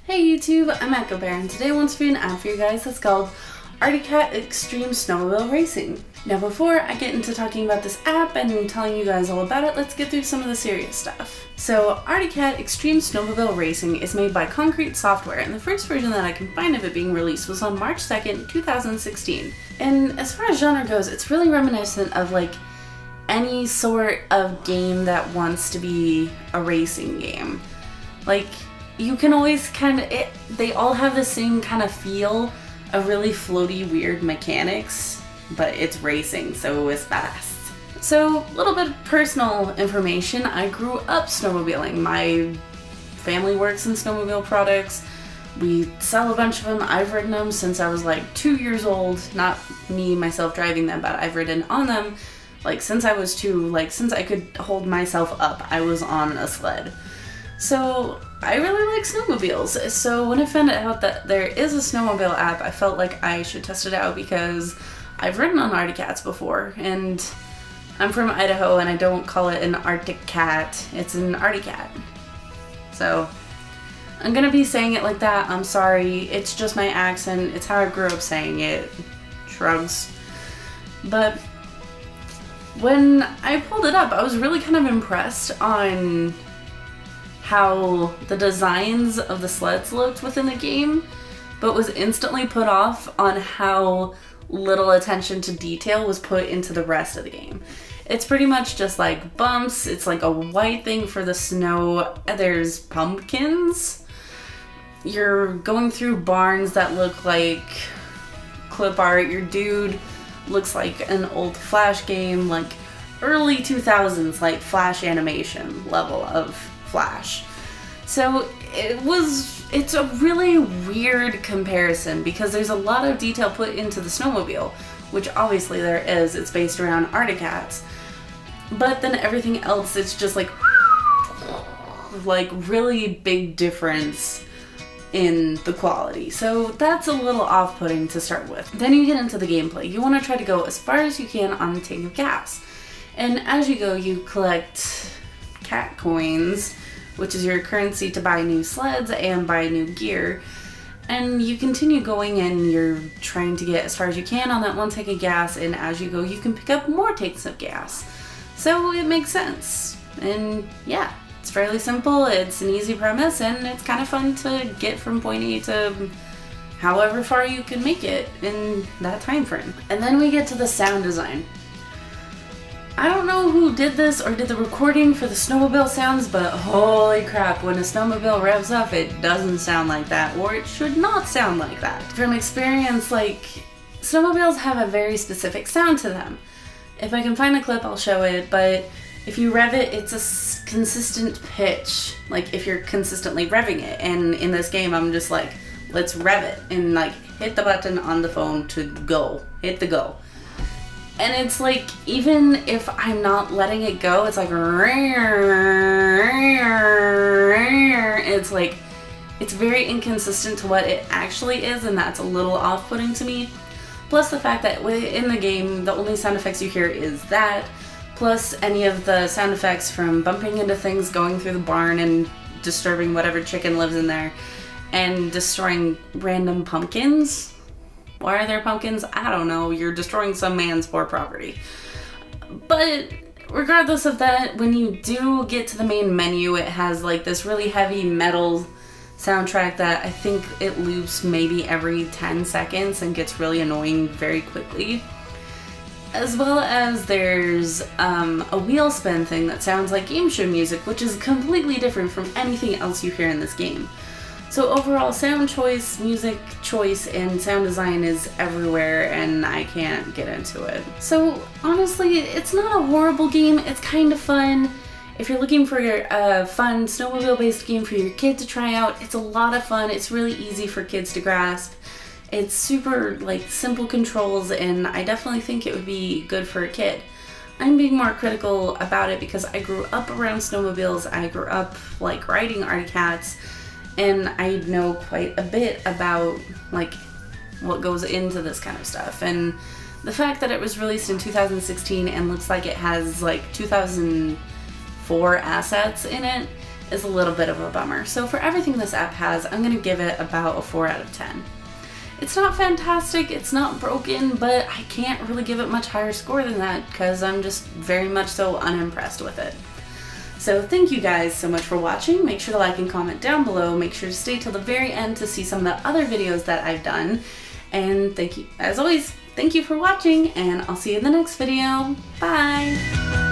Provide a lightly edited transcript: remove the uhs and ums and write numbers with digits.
Hey YouTube, I'm Echo Bear, and today I want to be an app for you guys that's called Arctic Cat Extreme Snowmobile Racing. Now before I get into talking about this app and telling you guys all about it, let's get through some of the serious stuff. So Arctic Cat Extreme Snowmobile Racing is made by Concrete Software, and the first version that I can find of it being released was on March 2nd, 2016. And as far as genre goes, it's really reminiscent of like any sort of game that wants to be a racing game. Like, you can always they all have the same kind of feel of really floaty, weird mechanics, but it's racing, so it's fast. So, a little bit of personal information. I grew up snowmobiling. My family works in snowmobile products. We sell a bunch of them. I've ridden them since I was like 2 years old. Not me, myself driving them, but I've ridden on them like since I was 2. Like, since I could hold myself up, I was on a sled. So I really like snowmobiles. So when I found out that there is a snowmobile app, I felt like I should test it out because I've ridden on Arctic Cats before, and I'm from Idaho and I don't call it an Arctic Cat, it's an Arctic Cat. So I'm gonna be saying it like that, I'm sorry, it's just my accent, it's how I grew up saying it, shrugs. But when I pulled it up, I was really kind of impressed on how the designs of the sleds looked within the game, but was instantly put off on how little attention to detail was put into the rest of the game. It's pretty much just like bumps, it's like a white thing for the snow, there's pumpkins, you're going through barns that look like clip art, your dude looks like an old Flash game, like early 2000s, like Flash animation level of Flash. So it's a really weird comparison because there's a lot of detail put into the snowmobile, which obviously there is, it's based around Arctic Cats, but then everything else, it's just like really big difference in the quality. So that's a little off-putting to start with. Then you get into the gameplay. You want to try to go as far as you can on a tank of gas. And as you go, you collect cat coins, which is your currency to buy new sleds and buy new gear. And you continue going and you're trying to get as far as you can on that one tank of gas, and as you go you can pick up more tanks of gas. So it makes sense. And yeah, it's fairly simple, it's an easy premise, and it's kind of fun to get from point A to however far you can make it in that time frame. And then we get to the sound design. I don't know who did this or did the recording for the snowmobile sounds, but holy crap, when a snowmobile revs up, it doesn't sound like that, or it should not sound like that. From experience, like, snowmobiles have a very specific sound to them. If I can find a clip, I'll show it, but if you rev it, it's a consistent pitch, like if you're consistently revving it. And in this game, I'm just like, let's rev it, and like hit the button on the phone to go, hit the go. And it's like, even if I'm not letting it go, it's like, it's like, it's very inconsistent to what it actually is, and that's a little off-putting to me. Plus the fact that in the game, the only sound effects you hear is that, plus any of the sound effects from bumping into things, going through the barn and disturbing whatever chicken lives in there, and destroying random pumpkins. Why are there pumpkins? I don't know. You're destroying some man's poor property. But regardless of that, when you do get to the main menu, it has like this really heavy metal soundtrack that I think it loops maybe every 10 seconds and gets really annoying very quickly. As well as there's a wheel spin thing that sounds like game show music, which is completely different from anything else you hear in this game. So overall, sound choice, music choice, and sound design is everywhere, and I can't get into it. So honestly, it's not a horrible game, it's kind of fun. If you're looking for a fun snowmobile-based game for your kid to try out, it's a lot of fun, it's really easy for kids to grasp. It's super like simple controls, and I definitely think it would be good for a kid. I'm being more critical about it because I grew up around snowmobiles, I grew up like riding Arctic Cats, and I know quite a bit about like what goes into this kind of stuff. And the fact that it was released in 2016 and looks like it has like 2004 assets in it is a little bit of a bummer. So for everything this app has, I'm going to give it about a 4 out of 10. It's not fantastic, it's not broken, but I can't really give it much higher score than that because I'm just very much so unimpressed with it. So thank you guys so much for watching. Make sure to like and comment down below. Make sure to stay till the very end to see some of the other videos that I've done. And thank you, as always, thank you for watching, and I'll see you in the next video. Bye!